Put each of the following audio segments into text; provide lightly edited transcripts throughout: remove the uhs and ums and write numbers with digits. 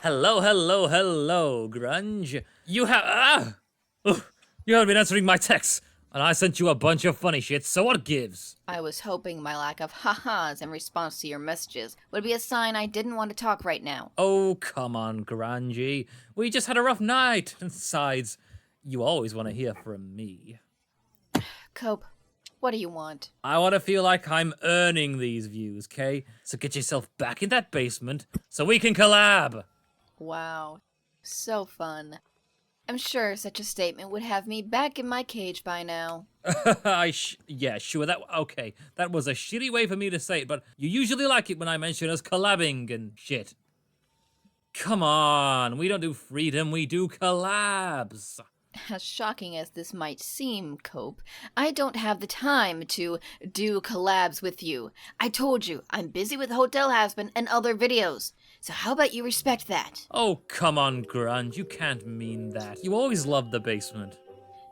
Hello, hello, hello, Grunge. You have you haven't been answering my texts, and I sent you a bunch of funny shit, so what gives? I was hoping my lack of ha-has in response to your messages would be a sign I didn't want to talk right now. Oh, come on, Grungy. We just had a rough night. And besides, you always want to hear from me. Cope, what do you want? I want to feel like I'm earning these views, okay? So get yourself back in that basement so we can collab. Wow, so fun. I'm sure such a statement would have me back in my cage by now. Yeah, sure, okay. That was a shitty way for me to say it, but you usually like it when I mention us collabing and shit. Come on, we don't do freedom, we do collabs. As shocking as this might seem, Cope, I don't have the time to do collabs with you. I told you, I'm busy with Hotel Hazbin and other videos. So how about you respect that? Oh, come on, Grunge, you can't mean that. You always loved the basement.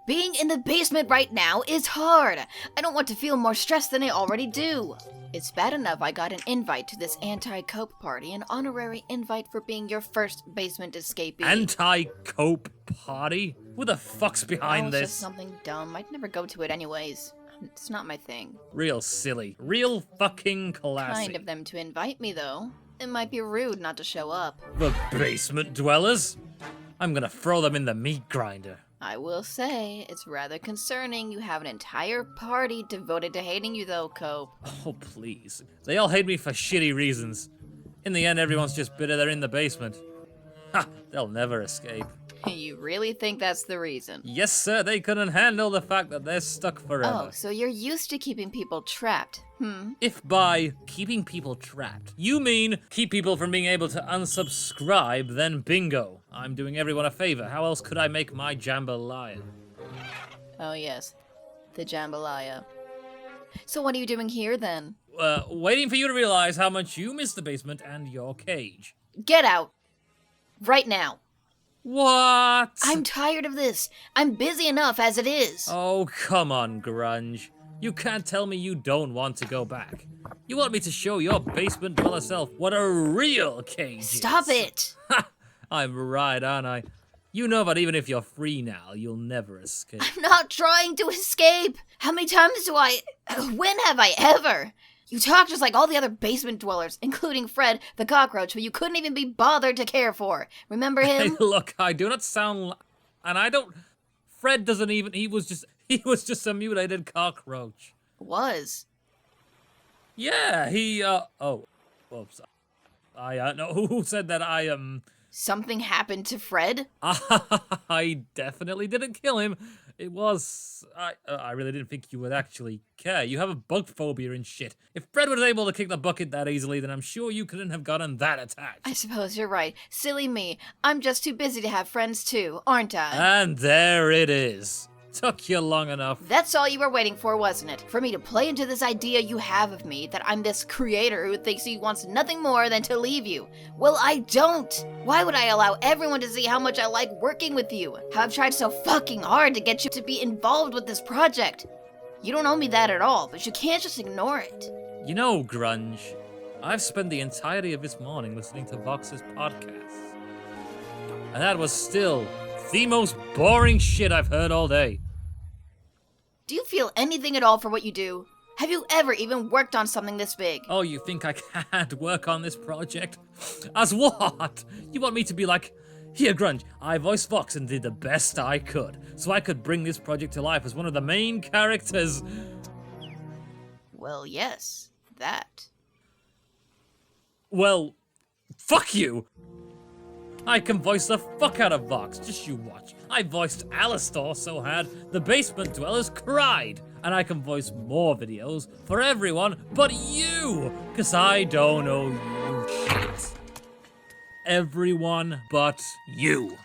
Being in the basement right now is hard. I don't want to feel more stressed than I already do. It's bad enough I got an invite to this anti-cope party, an honorary invite for being your first basement escapee. Anti-cope party? Who the fuck's behind this? It's just something dumb. I'd never go to it anyways. It's not my thing. Real silly. Real fucking classy. Kind of them to invite me, though. It might be rude not to show up. The basement dwellers? I'm gonna throw them in the meat grinder. I will say, it's rather concerning you have an entire party devoted to hating you though, Cope. Oh, please. They all hate me for shitty reasons. In the end, everyone's just bitter they're in the basement. Ha! They'll never escape. You really think that's the reason? Yes, sir, they couldn't handle the fact that they're stuck forever. Oh, so you're used to keeping people trapped, If by keeping people trapped, you mean keep people from being able to unsubscribe, then bingo. I'm doing everyone a favor. How else could I make my jambalaya? Oh yes, the jambalaya. So what are you doing here then? Waiting for you to realize how much you miss the basement and your cage. Get out! Right now! What? I'm tired of this. I'm busy enough as it is. Oh, come on, Grunge. You can't tell me you don't want to go back. You want me to show your basement dweller self what a real cage is. Stop it! Ha! I'm right, aren't I? You know that even if you're free now, you'll never escape. I'm not trying to escape! How many times do when have I ever? You talk just like all the other basement dwellers, including Fred, the cockroach, who you couldn't even be bothered to care for. Remember him? Hey, look, I do not sound and I don't... Fred doesn't even... He was just a mutilated cockroach. Was. Yeah, he, oh. Whoops. No, who said that Something happened to Fred? I definitely didn't kill him. It was... I really didn't think you would actually care. You have a bug phobia and shit. If Fred was able to kick the bucket that easily, then I'm sure you couldn't have gotten that attached. I suppose you're right. Silly me. I'm just too busy to have friends too, aren't I? And there it is. Took you long enough. That's all you were waiting for, wasn't it? For me to play into this idea you have of me, that I'm this creator who thinks he wants nothing more than to leave you. Well, I don't! Why would I allow everyone to see how much I like working with you? How I've tried so fucking hard to get you to be involved with this project? You don't owe me that at all, but you can't just ignore it. You know, Grunge, I've spent the entirety of this morning listening to Vox's podcasts. And that was still the most boring shit I've heard all day. Do you feel anything at all for what you do? Have you ever even worked on something this big? Oh, you think I can't work on this project? As what? You want me to be like, here, Grunge, I voiced Vox and did the best I could, so I could bring this project to life as one of the main characters. Well, yes, that. Well, fuck you! I can voice the fuck out of Vox, just you watch. I voiced Alistor so hard, the basement dwellers cried. And I can voice more videos for everyone but you, cause I don't owe you shit. Everyone but you.